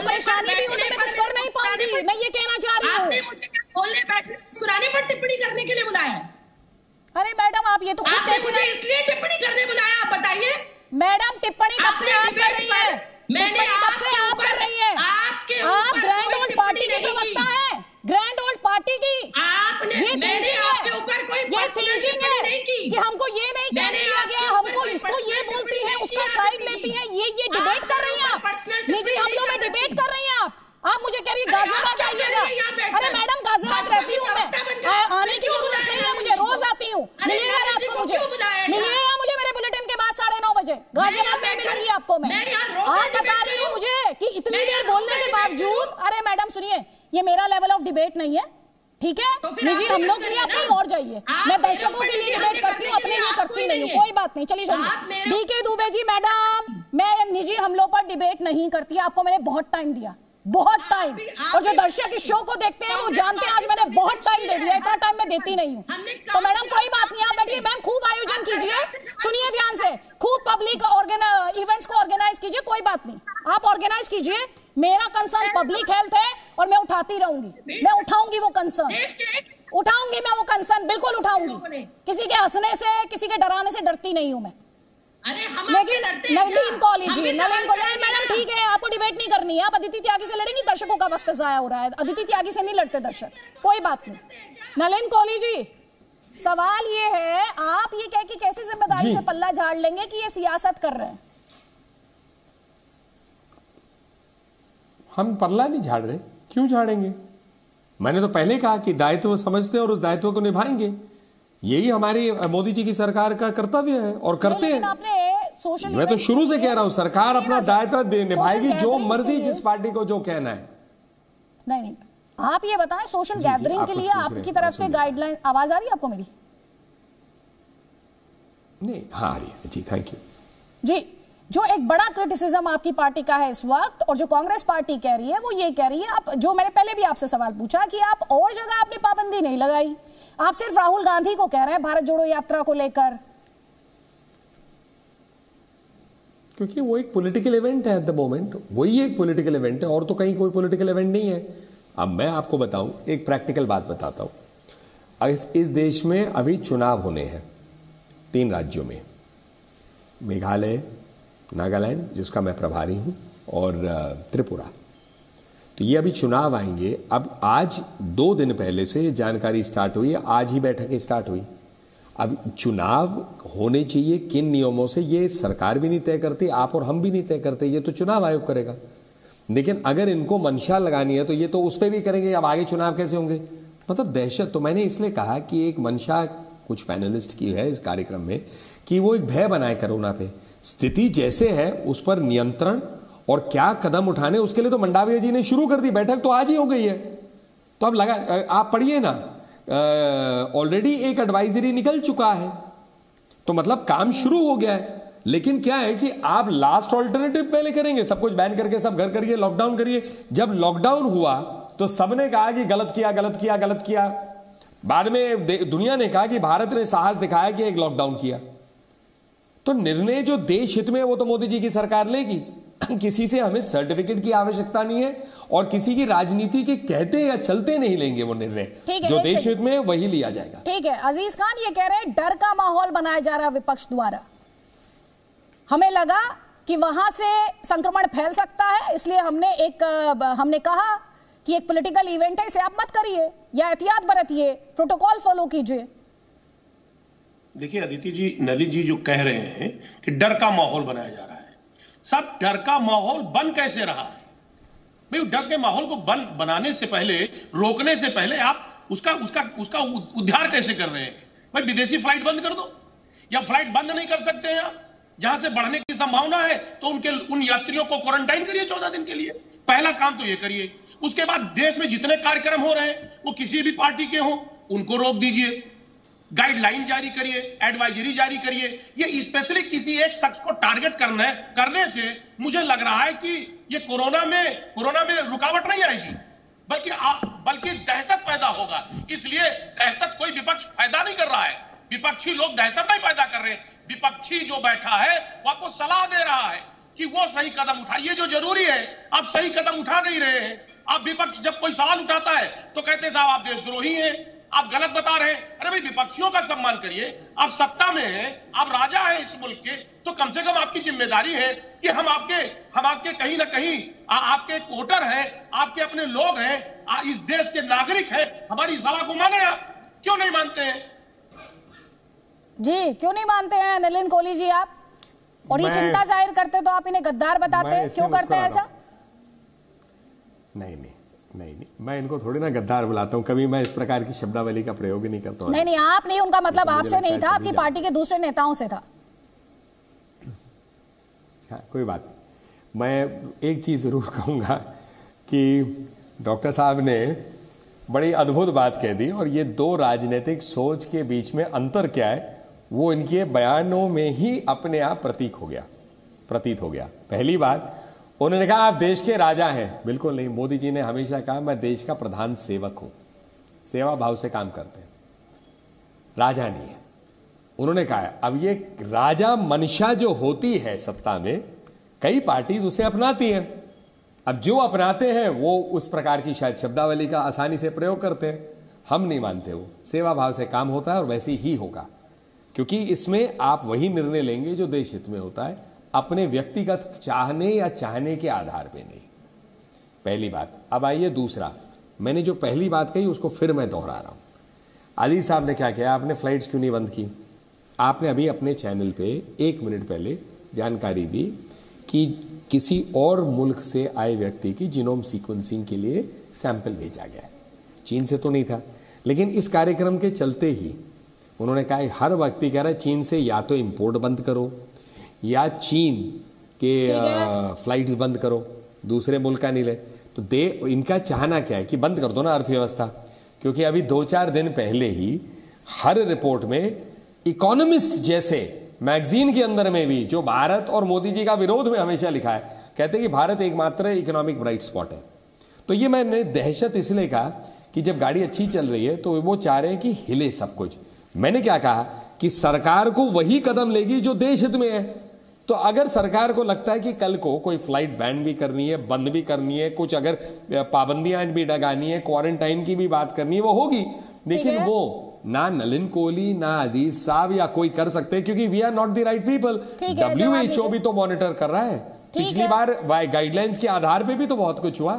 परेशानी भी हो तो मैं कुछ कर नहीं पाऊंगी, मैं ये कहना चाह रही हूँ। आपने मुझे बोलने बैठने मुस्कुराने पर टिप्पणी करने के लिए बुलाया? अरे मैडम आप ये तो खुद आपने मुझे इसलिए टिप्पणी करने बुलाया, आप बताइए। मैडम टिप्पणी कब से आप कर रही है? मैंने कब से आप कर रही है? आप ग्रैंड ओल्ड पार्टी की प्रवक्ता है, ग्रैंड ओल्ड पार्टी की। आपने ये थिंकिंग है, ये थिंकिंग है कि हमको ये नहीं कहने दिया गया, हमको इसको ये बोलती है, उसका साइड लेती है, ये डिबेट कर रही है आप, निजी हमलों में डिबेट कर रही हैं आप मुझे कह रही गाजियाबाद आइएगा। अरे मैडम गाजियाबाद रहती हूँ मैं, आने की जरूरत नहीं है मुझे, रोज आती हूँ, मिलिएगा रात को मुझे, मिलिएगा मुझे मेरे बुलेटिन के बाद 9:30 बजे गाजियाबाद में मिलूंगी आपको मैं। आप बता रही हूँ मुझे कि इतनी देर बोलने के बावजूद, अरे मैडम सुनिए, ये मेरा लेवल ऑफ डिबेट नहीं है, ठीक है? निजी हम लोग के लिए आप कहीं और जाइए, मैं दर्शकों के लिए डिबेट करती हूँ, अपने लिए करती नहीं हूँ, कोई बात नहीं। चलिए छोड़िए। डीके दुबे जी मैडम, मैं निजी हमलों पर डिबेट नहीं करती, आपको मैंने बहुत टाइम दिया, बहुत टाइम, और जो दर्शक इस शो को देखते हैं वो जानते हैं आज मैंने बहुत टाइम दे दिया, इतना टाइम मैं देती नहीं हूँ। तो मैडम कोई बात नहीं, आप बैठिए, मैम खूब आयोजन कीजिए, सुनिए ध्यान से, खूब पब्लिक इवेंट्स को ऑर्गेनाइज कीजिए, कोई बात नहीं, आप ऑर्गेनाइज कीजिए। मेरा कंसर्न पब्लिक हेल्थ है और मैं उठाती रहूंगी, मैं उठाऊंगी वो कंसर्न, उठाऊंगी मैं वो कंसर्न, बिल्कुल उठाऊंगी। किसी के हंसने से, किसी के डराने से डरती नहीं हूं मैं। लेकिन नलिन कॉलेज मैडम ठीक है, आपको डिबेट नहीं करनी है, आप अदिति त्यागी से लड़ेंगी, दर्शकों का वक्त जाया हो रहा है, अदिति त्यागी से नहीं लड़ते दर्शक, कोई बात नहीं। नलिन कॉलेज जी, सवाल ये है, आप ये कह के कैसे जिम्मेदारी से पल्ला झाड़ लेंगे कि ये सियासत कर रहे हैं? हम पल्ला नहीं झाड़ रहे, क्यों झाड़ेंगे? मैंने तो पहले कहा कि दायित्व समझते हैं और उस दायित्व को निभाएंगे, यही हमारी मोदी जी की सरकार का कर्तव्य है और करते हैं। मैं तो शुरू से कह रहा हूं, सरकार अपना दायित्व निभाएगी, जो मर्जी जिस पार्टी को जो कहना है। नहीं, आप ये बताएं, सोशल गैदरिंग के लिए आपकी तरफ से गाइडलाइन, आवाज आ रही है आपको मेरी? नहीं, हाँ आ रही है जी, थैंक यू जी। जो एक बड़ा क्रिटिसिज्म आपकी पार्टी का है इस वक्त, और जो कांग्रेस पार्टी कह रही है वो ये कह रही है, आप जो मैंने पहले भी आपसे सवाल पूछा कि आप और जगह आपने पाबंदी नहीं लगाई, आप सिर्फ राहुल गांधी को कह रहे हैं भारत जोड़ो यात्रा को लेकर, क्योंकि वो एक पॉलिटिकल इवेंट है एट द मोमेंट, वही एक पॉलिटिकल इवेंट है, और तो कहीं कोई पॉलिटिकल इवेंट नहीं है। अब मैं आपको बताऊं, एक प्रैक्टिकल बात बताता हूं, इस देश में अभी चुनाव होने हैं 3 राज्यों में, मेघालय, नागालैंड जिसका मैं प्रभारी हूं, और त्रिपुरा। तो ये अभी चुनाव आएंगे। अब आज 2 दिन पहले से जानकारी स्टार्ट हुई है, आज ही बैठकें स्टार्ट हुई। अब चुनाव होने चाहिए किन नियमों से, ये सरकार भी नहीं तय करती, आप और हम भी नहीं तय करते, ये तो चुनाव आयोग करेगा। लेकिन अगर इनको मंशा लगानी है तो ये तो उस पर भी करेंगे, अब आगे चुनाव कैसे होंगे? मतलब दहशत। तो मैंने इसलिए कहा कि एक मंशा कुछ पैनलिस्ट की है इस कार्यक्रम में कि वो एक भय बनाए कोरोना पे, स्थिति जैसे है उस पर नियंत्रण और क्या कदम उठाने, उसके लिए तो मंडाविया जी ने शुरू कर दी, बैठक तो आज ही हो गई है। तो अब लगा, आप पढ़िए ना, ऑलरेडी एक एडवाइजरी निकल चुका है, तो मतलब काम शुरू हो गया है। लेकिन क्या है कि आप लास्ट ऑल्टरनेटिव पहले करेंगे, सब कुछ बैन करके सब घर करिए, लॉकडाउन करिए। जब लॉकडाउन हुआ तो सबने कहा कि गलत किया, गलत किया, गलत किया। बाद में दुनिया ने कहा कि भारत ने साहस दिखाया कि एक लॉकडाउन किया। तो निर्णय जो देश हित में है वो तो मोदी जी की सरकार लेगी, किसी से हमें सर्टिफिकेट की आवश्यकता नहीं है, और किसी की राजनीति के कहते या चलते नहीं लेंगे वो निर्णय, जो देश हित में है वही लिया जाएगा। ठीक है, अजीज खान ये कह रहे हैं डर का माहौल बनाया जा रहा है विपक्ष द्वारा, हमें लगा कि वहां से संक्रमण फैल सकता है, इसलिए हमने कहा कि एक पॉलिटिकल इवेंट है, इसे आप मत करिए या एहतियात बरतिए, प्रोटोकॉल फॉलो कीजिए। देखिए अदिति जी, नलिन जी जो कह रहे हैं कि डर का माहौल बनाया जा रहा है, सब डर का माहौल बन कैसे रहा है भाई? डर के माहौल को बनाने से पहले, रोकने से पहले आप उसका उद्धार कैसे कर रहे हैं भाई? विदेशी फ्लाइट बंद कर दो, या फ्लाइट बंद नहीं कर सकते हैं आप? जहां से बढ़ने की संभावना है तो उन यात्रियों को क्वारंटाइन करिए 14 दिन के लिए, पहला काम तो ये करिए। उसके बाद देश में जितने कार्यक्रम हो रहे हैं वो किसी भी पार्टी के हों, उनको रोक दीजिए, गाइडलाइन जारी करिए, एडवाइजरी जारी करिए। ये स्पेशली किसी एक शख्स को टारगेट करने से मुझे लग रहा है कि ये कोरोना में रुकावट नहीं आएगी, बल्कि दहशत पैदा होगा। इसलिए दहशत कोई विपक्ष पैदा नहीं कर रहा है, विपक्षी लोग दहशत नहीं पैदा कर रहे हैं। विपक्षी जो बैठा है वो आपको सलाह दे रहा है कि वो सही कदम उठाइए जो जरूरी है। आप सही कदम उठा नहीं रहे हैं। आप विपक्ष जब कोई सवाल उठाता है तो कहते हैं साहब आप देशद्रोही हैं, आप गलत बता रहे हैं। अरे भाई विपक्षियों का सम्मान करिए। आप सत्ता में हैं, आप राजा हैं इस मुल्क के, तो कम से कम आपकी जिम्मेदारी है कि हम आपके कहीं ना कहीं आपके वोटर हैं, आपके अपने लोग हैं, इस देश के नागरिक हैं, हमारी सलाह को माने। आप क्यों नहीं मानते हैं? जी क्यों नहीं मानते हैं नलिन कोहली जी आप? और ये चिंता जाहिर करते तो आप इन्हें गद्दार बताते हैं, क्यों करते हैं ऐसा? नहीं, मैं इनको थोड़ी ना गद्दार बुलाता हूं, कभी मैं इस प्रकार की शब्दावली का प्रयोग ही नहीं करता हूं। नहीं, आप नहीं, उनका मतलब आपसे नहीं था, आपकी पार्टी के दूसरे नेताओं से था। हाँ, कोई बात नहीं। मैं एक चीज जरूर कहूंगा कि डॉक्टर साहब ने बड़ी अद्भुत बात कह दी, और ये दो राजनीतिक सोच के बीच में अंतर क्या है वो इनके बयानों में ही अपने आप प्रतीत हो गया। पहली बात, उन्होंने कहा आप देश के राजा हैं। बिल्कुल नहीं, मोदी जी ने हमेशा कहा मैं देश का प्रधान सेवक हूं, सेवा भाव से काम करते हैं, राजा नहीं है। उन्होंने कहा अब ये राजा मंशा जो होती है सत्ता में, कई पार्टीज उसे अपनाती हैं। अब जो अपनाते हैं वो उस प्रकार की शायद शब्दावली का आसानी से प्रयोग करते हैं, हम नहीं मानते। वो सेवा भाव से काम होता है और वैसे ही होगा, क्योंकि इसमें आप वही निर्णय लेंगे जो देश हित में होता है, अपने व्यक्तिगत चाहने या चाहने के आधार पे नहीं। पहली बात। अब आइए दूसरा, मैंने जो पहली बात कही उसको फिर मैं दोहरा रहा हूं। अली साहब ने क्या किया, आपने फ्लाइट्स क्यों नहीं बंद की? आपने अभी अपने चैनल पे 1 मिनट पहले जानकारी दी कि किसी और मुल्क से आए व्यक्ति की जीनोम सीक्वेंसिंग के लिए सैंपल भेजा गया है, चीन से तो नहीं था। लेकिन इस कार्यक्रम के चलते ही उन्होंने कहा हर व्यक्ति कह रहा है चीन से या तो इंपोर्ट बंद करो या चीन के फ्लाइट्स बंद करो, दूसरे मुल्क का नहीं ले। तो इनका चाहना क्या है कि बंद कर दो ना अर्थव्यवस्था, क्योंकि अभी 2-4 दिन पहले ही हर रिपोर्ट में इकोनॉमिस्ट जैसे मैगजीन के अंदर में भी, जो भारत और मोदी जी का विरोध में हमेशा लिखा है, कहते हैं कि भारत एकमात्र इकोनॉमिक ब्राइट स्पॉट है। तो ये मैंने दहशत इसलिए कहा कि जब गाड़ी अच्छी चल रही है तो वो चाह रहे हैं कि हिले सब कुछ। मैंने क्या कहा कि सरकार को वही कदम लेगी जो देश हित में है। तो अगर सरकार को लगता है कि कल को कोई फ्लाइट बैन भी करनी है, बंद भी करनी है, कुछ अगर पाबंदियां भी लगानी है, क्वारंटाइन की भी बात करनी है, वो होगी। लेकिन वो ना नलिन कोहली ना अजीज साहब या कोई कर सकते, क्योंकि we are not the right people. WHO भी तो मॉनिटर कर रहा है। पिछली बार गाइडलाइंस के आधार पे भी तो बहुत कुछ हुआ।